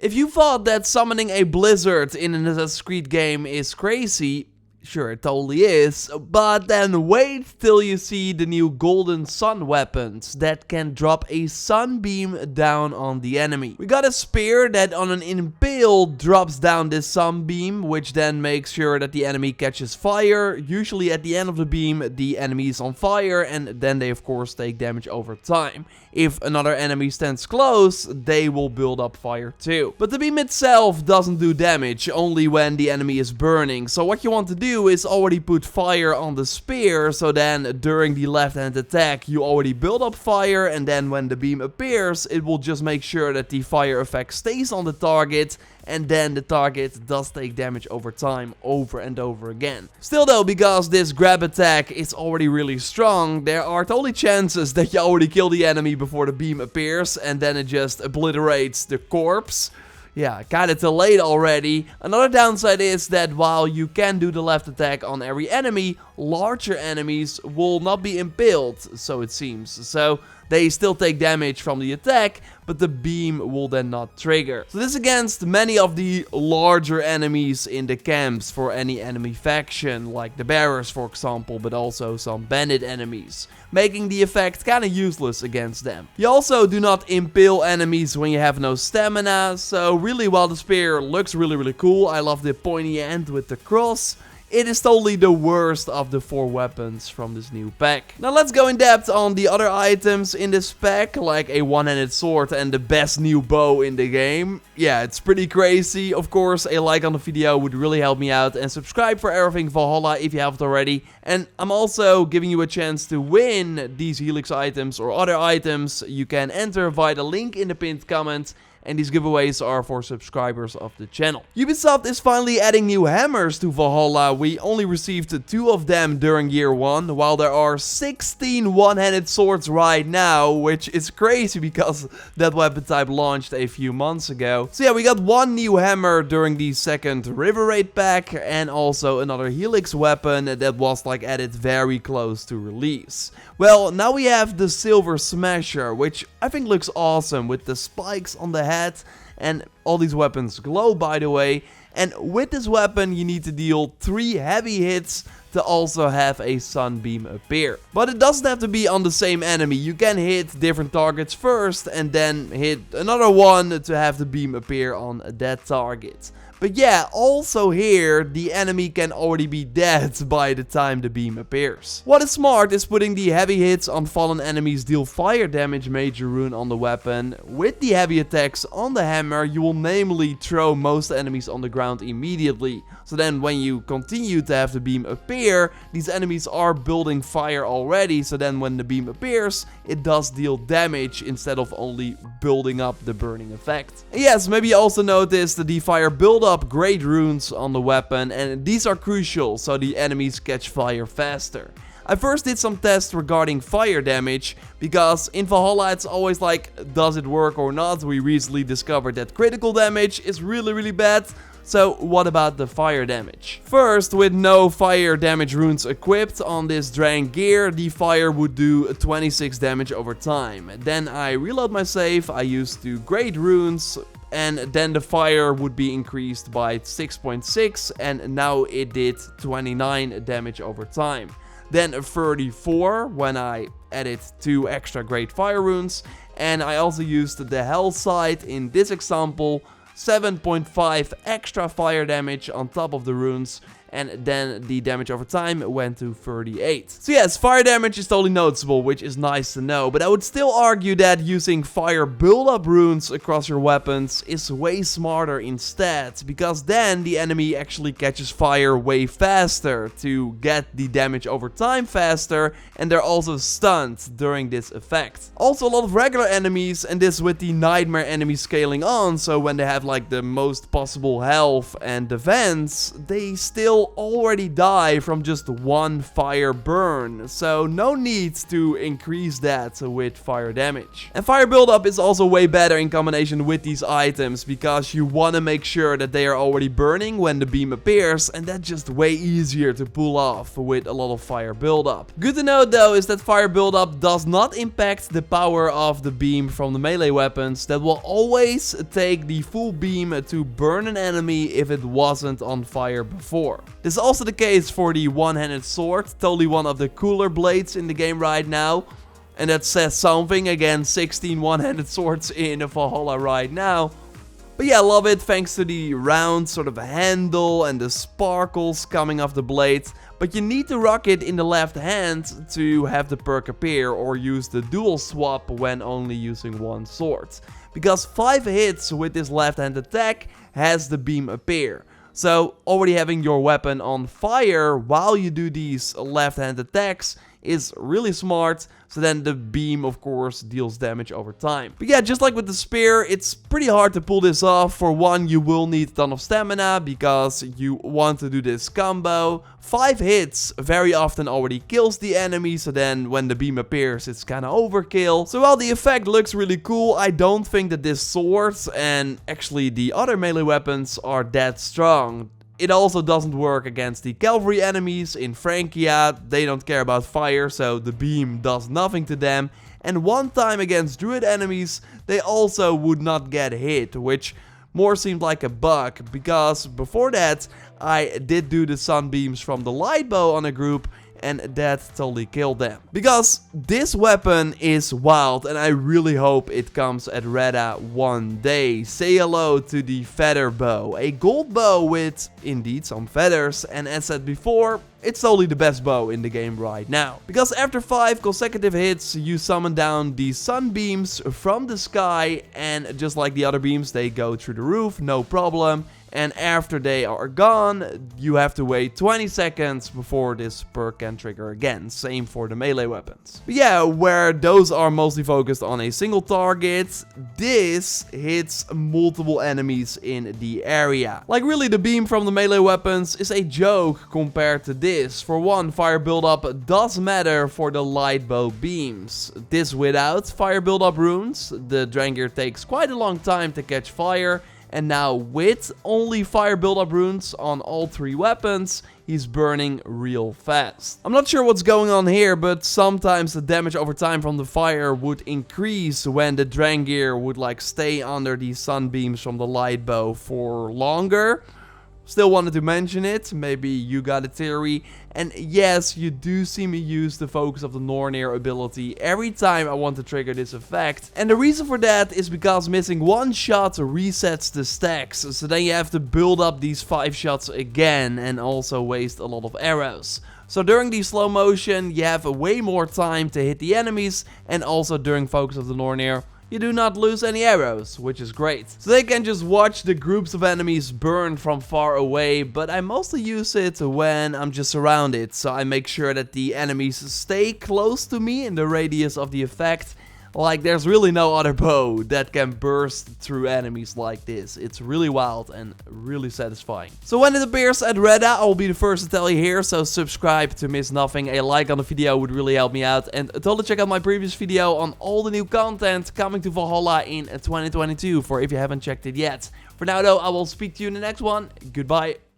If you thought that summoning a blizzard in an Assassin's Creed game is crazy, sure, it totally is, but then wait till you see the new golden sun weapons that can drop a sunbeam down on the enemy. We got a spear that on an impale drops down this sunbeam, which then makes sure that the enemy catches fire. Usually at the end of the beam, the enemy is on fire, and then they of course take damage over time. If another enemy stands close, they will build up fire too. But the beam itself doesn't do damage, only when the enemy is burning. So what you want to do is already put fire on the spear, so then during the left hand attack you already build up fire, and then when the beam appears, it will just make sure that the fire effect stays on the target, and then the target does take damage over time, over and over again. Still though, because this grab attack is already really strong, there are totally chances that you already kill the enemy before the beam appears, and then it just obliterates the corpse. Yeah, kinda too late already. Another downside is that while you can do the left attack on every enemy, larger enemies will not be impaled, so it seems. So they still take damage from the attack, but the beam will then not trigger. So this is against many of the larger enemies in the camps for any enemy faction, like the bearers for example, but also some bandit enemies, making the effect kinda useless against them. You also do not impale enemies when you have no stamina, so really while the spear looks really cool, I love the pointy end with the cross, it is totally the worst of the 4 weapons from this new pack. Now let's go in depth on the other items in this pack, like a one-handed sword and the best new bow in the game. Yeah, it's pretty crazy. Of course, a like on the video would really help me out, and subscribe for everything Valhalla if you haven't already. And I'm also giving you a chance to win these Helix items or other items. You can enter via the link in the pinned comment, and these giveaways are for subscribers of the channel. Ubisoft is finally adding new hammers to Valhalla. We only received 2 of them during year 1, while there are 16 one-handed swords right now, which is crazy because that weapon type launched a few months ago. So yeah, we got 1 new hammer during the second River Raid pack, and also another Helix weapon that was like added very close to release. Well, now we have the Silver Smasher, which I think looks awesome with the spikes on the head, and all these weapons glow by the way. And with this weapon you need to deal 3 heavy hits to also have a sunbeam appear. But it doesn't have to be on the same enemy. You can hit different targets first and then hit another one to have the beam appear on that target. But yeah, also here, the enemy can already be dead by the time the beam appears. What is smart is putting the heavy hits on fallen enemies deal fire damage major rune on the weapon. With the heavy attacks on the hammer, you will namely throw most enemies on the ground immediately. So then when you continue to have the beam appear, these enemies are building fire already. So then when the beam appears, it does deal damage instead of only building up the burning effect. And yes, maybe you also noticed the fire buildup great runes on the weapon, and these are crucial so the enemies catch fire faster. I first did some tests regarding fire damage, because in Valhalla it's always like, does it work or not? We recently discovered that critical damage is really bad. So what about the fire damage? First, with no fire damage runes equipped on this Drang gear, the fire would do 26 damage over time. Then I reload my save, I used 2 great runes, and then the fire would be increased by 6.6, and now it did 29 damage over time. Then 34 when I added 2 extra great fire runes, and I also used the Hell Sight in this example, 7.5 extra fire damage on top of the runes, and then the damage over time went to 38. So yes, fire damage is totally noticeable, which is nice to know, but I would still argue that using fire build-up runes across your weapons is way smarter instead, because then the enemy actually catches fire way faster to get the damage over time faster, and they're also stunned during this effect. Also a lot of regular enemies, and this with the nightmare enemies scaling on, so when they have like the most possible health and defense, they still will already die from just one fire burn, so no need to increase that with fire damage. And fire buildup is also way better in combination with these items, because you want to make sure that they are already burning when the beam appears, and that's just way easier to pull off with a lot of fire buildup. Good to know though is that fire buildup does not impact the power of the beam from the melee weapons. That will always take the full beam to burn an enemy if it wasn't on fire before. This is also the case for the one-handed sword, totally one of the cooler blades in the game right now. And that says something, again, 16 one-handed swords in Valhalla right now. But yeah, I love it, thanks to the round sort of handle and the sparkles coming off the blade. But you need to rock it in the left hand to have the perk appear, or use the dual swap when only using one sword. Because 5 hits with this left hand attack has the beam appear. So already having your weapon on fire while you do these left hand attacks is really smart, so then the beam of course deals damage over time. But yeah, just like with the spear, it's pretty hard to pull this off. For one, you will need a ton of stamina because you want to do this combo. 5 hits very often already kills the enemy, so then when the beam appears it's kinda overkill. So while the effect looks really cool, I don't think that this sword and actually the other melee weapons are that strong. It also doesn't work against the cavalry enemies in Francia. They don't care about fire, so the beam does nothing to them. And one time against druid enemies, they also would not get hit, which more seemed like a bug, because before that I did do the sunbeams from the light bow on a group, and that totally killed them. Because this weapon is wild, and I really hope it comes at Reda one day. Say hello to the feather bow, a gold bow with indeed some feathers, and as said before, it's totally the best bow in the game right now. Because after 5 consecutive hits, you summon down the sunbeams from the sky, and just like the other beams, they go through the roof, no problem. And after they are gone, you have to wait 20 seconds before this perk can trigger again. Same for the melee weapons. But yeah, where those are mostly focused on a single target, this hits multiple enemies in the area. Like really, the beam from the melee weapons is a joke compared to this. For one, fire buildup does matter for the light bow beams. This without fire buildup runes, the Drangir takes quite a long time to catch fire. And now with only fire buildup runes on all 3 weapons, he's burning real fast. I'm not sure what's going on here, but sometimes the damage over time from the fire would increase when the Drangir would like stay under these sunbeams from the light bow for longer. Still wanted to mention it, maybe you got a theory. And yes, you do see me use the Focus of the Nornir ability every time I want to trigger this effect. And the reason for that is because missing 1 shot resets the stacks. So then you have to build up these 5 shots again and also waste a lot of arrows. So during the slow motion, you have way more time to hit the enemies, and also during Focus of the Nornir, you do not lose any arrows, which is great. So they can just watch the groups of enemies burn from far away, but I mostly use it when I'm just surrounded. So I make sure that the enemies stay close to me in the radius of the effect. Like, there's really no other bow that can burst through enemies like this. It's really wild and really satisfying. So when it appears at Reda, I'll be the first to tell you here, so subscribe to miss nothing. A like on the video would really help me out. And totally check out my previous video on all the new content coming to Valhalla in 2022, for if you haven't checked it yet. For now though, I will speak to you in the next one. Goodbye.